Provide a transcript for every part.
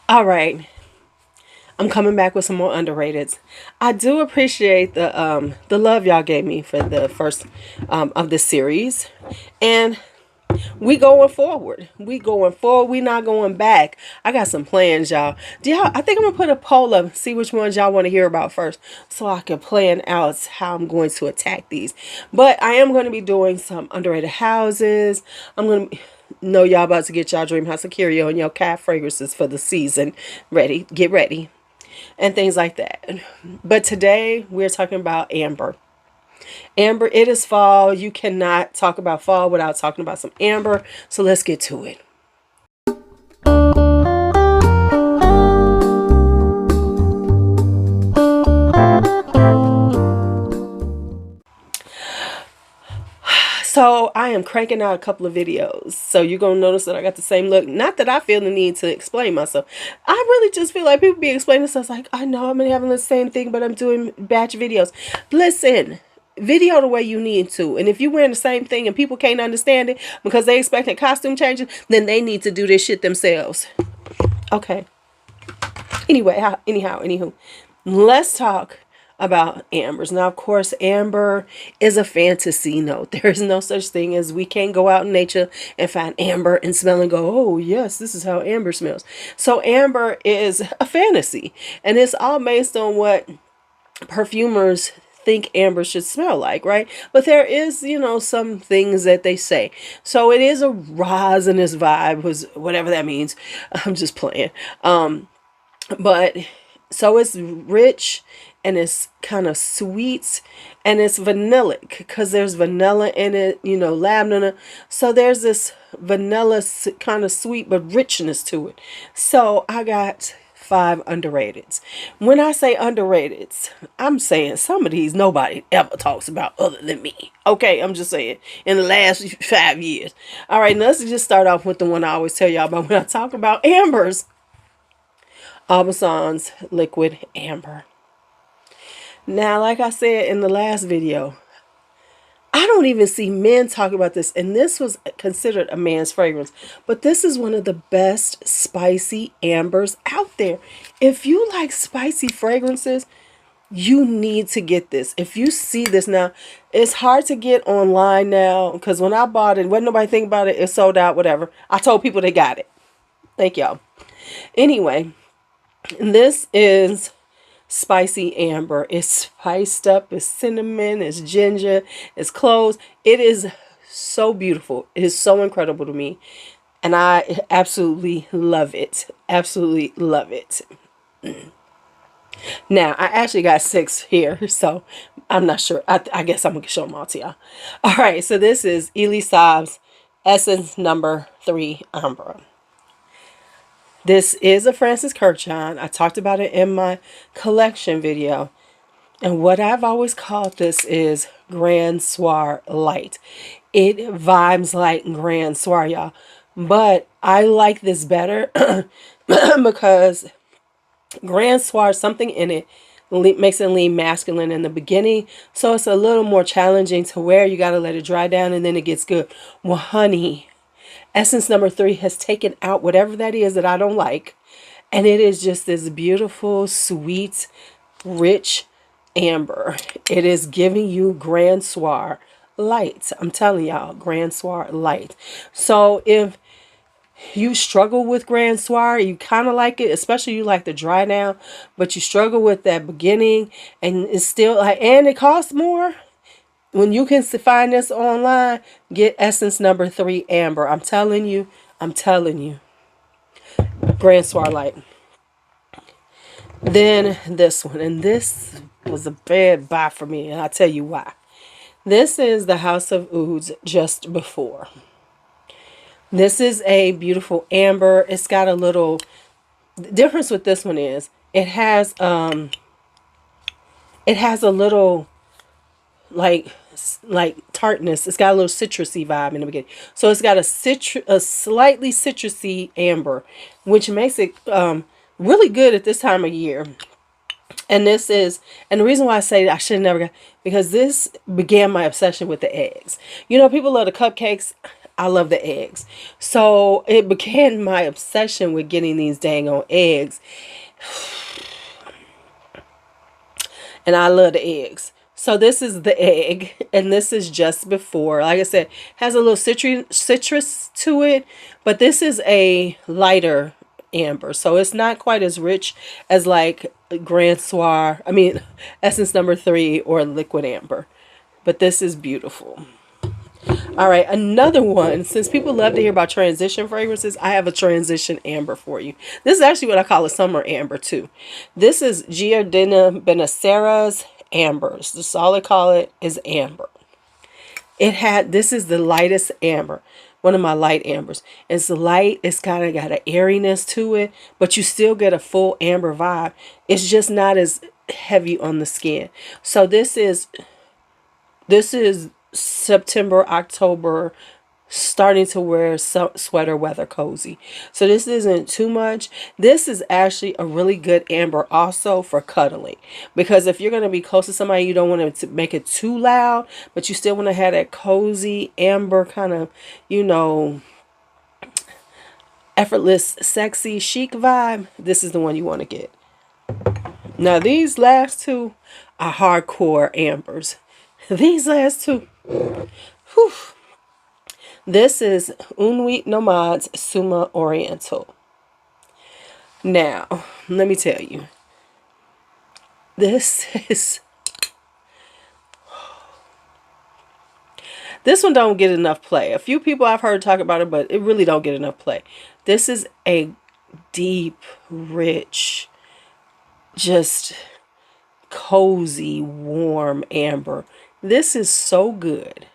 All right, I'm coming back with some more underrateds. I do appreciate the love y'all gave me for the first of this series, and we going forward. We going forward. We not going back. I got some plans, y'all. I think I'm gonna put a poll up, see which ones y'all want to hear about first, so I can plan out how I'm going to attack these. But I am going to be doing some underrated houses. I'm gonna know y'all about to get y'all dream house of curio and your cat fragrances for the season ready. Get ready and things like that. But today we're talking about Ambre. Ambre, it is fall. You cannot talk about fall without talking about some Ambre. So let's get to it. So I am cranking out a couple of videos. So you're going to notice that I got the same look. Not that I feel the need to explain myself. I really just feel like people be explaining stuff like, I know I'm going to have the same thing, but I'm doing batch videos. Listen, video the way you need to. And if you're wearing the same thing and people can't understand it because they expecting costume changes, then they need to do this shit themselves. Okay. Anywho, let's talk about ambers. Now, of course, amber is a fantasy note. There is no such thing as we can't go out in nature and find amber and smell and go, oh, yes, this is how amber smells. So amber is a fantasy, and it's all based on what perfumers think amber should smell like, right? But there is, some things that they say. So it is a resinous vibe, was whatever that means. I'm just playing. But so it's rich and it's kind of sweet and it's vanillic because there's vanilla in it, lavender. So there's this vanilla kind of sweet but richness to it. So I got 5 underrateds. When I say underrateds, I'm saying some of these nobody ever talks about other than me. Okay, I'm just saying in the last 5 years. All right, now let's just start off with the one I always tell y'all about when I talk about ambers. Aubusson's liquid amber. Now, like I said in the last video, I don't even see men talk about this, and this was considered a man's fragrance, but this is one of the best spicy ambers out there. If you like spicy fragrances, you need to get this. If you see this now, it's hard to get online now because when I bought it, wasn't nobody think about it. It sold out, whatever. I told people they got it. Thank y'all. Anyway, this is spicy amber. It's spiced up. It's cinnamon. It's ginger. It's cloves. It is so beautiful. It is so incredible to me. And I absolutely love it. Absolutely love it. Now, I actually got 6 here, so I'm not sure. I guess I'm going to show them all to y'all. All right, so this is Elie Saab's Essence number 3 Ambre. This is a Francis Kurkdjian. I talked about it in my collection video. And what I've always called this is Grand Soir Light. It vibes like Grand Soir, y'all. But I like this better because Grand Soir, something in it makes it lean masculine in the beginning. So it's a little more challenging to wear. You got to let it dry down and then it gets good. Well, honey, Essence number 3 has taken out whatever that is that I don't like. And it is just this beautiful, sweet, rich amber. It is giving you Grand Soir light. I'm telling y'all, Grand Soir light. So if you struggle with Grand Soir, you kind of like it, especially you like the dry down, but you struggle with that beginning and it's still like, and it costs more. When you can find this online, get Essence number 3 Amber. I'm telling you. Grand Soir Light. Then this one. And this was a bad buy for me. And I'll tell you why. This is the House of Ouds Just Before. This is a beautiful amber. It's got a little... The difference with this one is it has a little... like tartness. It's got a little citrusy vibe in the beginning. So it's got a slightly citrusy amber, which makes it really good at this time of year. And this is, and the reason why I say I should have never got, because this began my obsession with the eggs. People love the cupcakes. I love the eggs. So it began my obsession with getting these dang on eggs. And I love the eggs. So this is the egg, and this is just before. Like I said, has a little citrus to it, but this is a lighter amber, so it's not quite as rich as like Grand Soir. I mean, Essence number 3 or Liquid Amber. But this is beautiful. All right, another one. Since people love to hear about transition fragrances, I have a transition amber for you. This is actually what I call a summer amber too. This is Giardino Benessere's ambers. That's all I call it, is amber. This is the lightest amber. One of my light ambers. It's light. It's kind of got an airiness to it, but you still get a full amber vibe. It's just not as heavy on the skin. So this is September, October, starting to wear some sweater weather cozy. So this isn't too much. This is actually a really good amber also for cuddling, because if you're going to be close to somebody, you don't want to make it too loud, but you still want to have that cozy amber kind of, you know, effortless, sexy, chic vibe. This is the one you want to get. Now these last two are hardcore ambers. These last two, whew. This is Nuit Nomade's Suma Oriental. Now, let me tell you, this one don't get enough play. A few people I've heard talk about it, but it really don't get enough play. This is a deep, rich, just cozy, warm amber. This is so good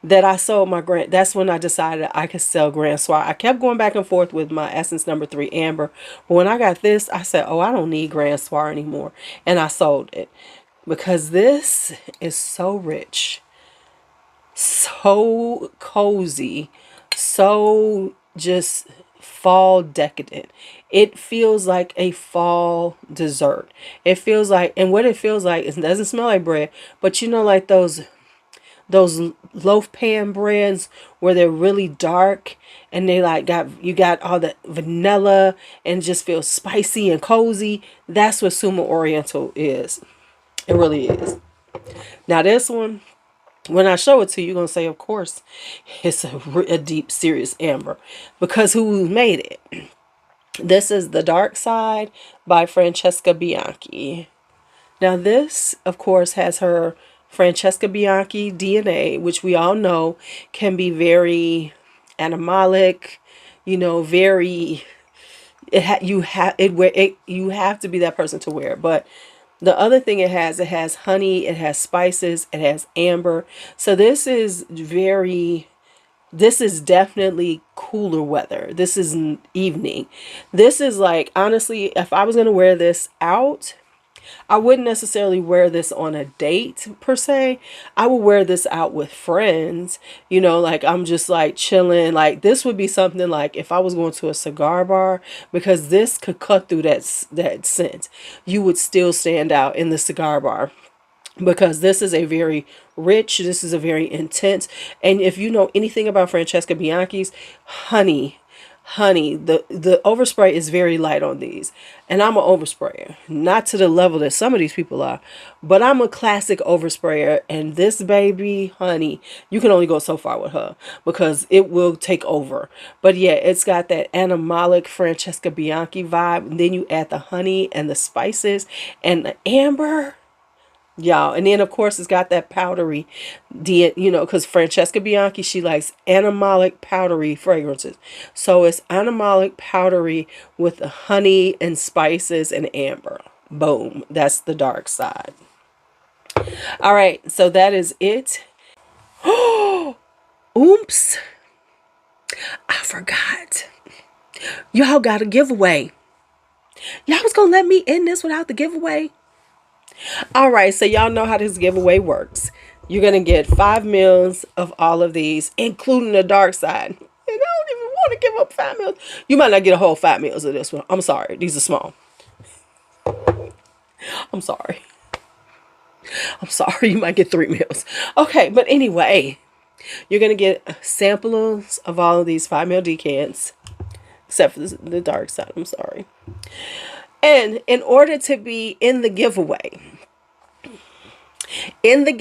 that I sold my that's when I decided I could sell Grand Soir. I kept going back and forth with my Essence number 3 amber, but when I got this, I said, oh, I don't need Grand Soir anymore, and I sold it because this is so rich, so cozy, so just fall decadent. It feels like a fall dessert. It feels like, and what it feels like, it doesn't smell like bread, but you know, like those loaf pan breads where they're really dark and they like you got all the vanilla and just feel spicy and cozy. That's what Suma Oriental is. It really is. Now this one, when I show it to you, you're going to say, of course, it's a deep, serious amber, because who made it? This is The Dark Side by Francesca Bianchi. Now this, of course, has her Francesca Bianchi DNA, which we all know can be very animalic, you know, very, you have to be that person to wear it. But the other thing it has honey, it has spices, it has amber. So this is definitely cooler weather. This is evening. This is like, honestly, if I was going to wear this out, I wouldn't necessarily wear this on a date per se. I would wear this out with friends, you know, like I'm just like chilling. Like this would be something like if I was going to a cigar bar, because this could cut through that scent. You would still stand out in the cigar bar, because this is a very rich, this is a very intense. And if you know anything about Francesca Bianchi's, honey, the overspray is very light on these, and I'm an oversprayer, not to the level that some of these people are, but I'm a classic oversprayer. And this baby, honey, you can only go so far with her because it will take over. But yeah, it's got that animalic Francesca Bianchi vibe, and then you add the honey and the spices and the amber, y'all. And then of course it's got that powdery, you know, because Francesca Bianchi, she likes animalic powdery fragrances. So it's animalic powdery with the honey and spices and amber. Boom, that's The Dark Side. All right, so that is it. Oops, I forgot, y'all got a giveaway. Y'all was gonna let me end this without the giveaway? All right, so y'all know how this giveaway works. You're going to get 5 mils of all of these, including The Dark Side. And I don't even want to give up 5 mils. You might not get a whole 5 mils of this one. I'm sorry. These are small. I'm sorry. I'm sorry. You might get 3 mils. Okay, but anyway, You're going to get samples of all of these 5 ml decants, except for the dark side, I'm sorry. And in order to be in the giveaway, the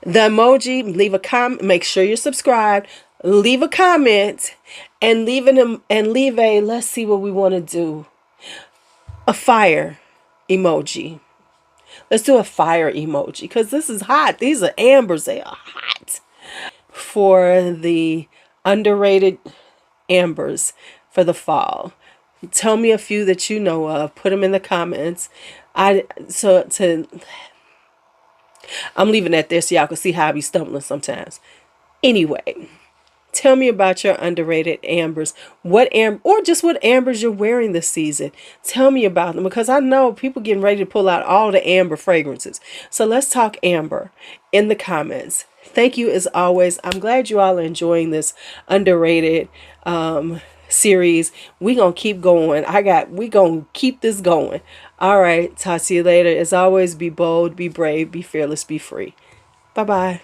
emoji, leave a comment, make sure you're subscribed, leave a comment, and leave a, let's see what we want to do, a fire emoji. Let's do a fire emoji because this is hot. These are ambers. They are hot. For the underrated ambers for the fall, tell me a few that you know of. Put them in the comments. I'm leaving that there so y'all can see how I be stumbling sometimes. Anyway, tell me about your underrated ambers. Or just what ambers you're wearing this season. Tell me about them because I know people getting ready to pull out all the amber fragrances. So let's talk amber in the comments. Thank you as always. I'm glad you all are enjoying this underrated series. We gonna keep going. We gonna keep this going. All right, talk to you later. As always, be bold, be brave, be fearless, be free. Bye bye.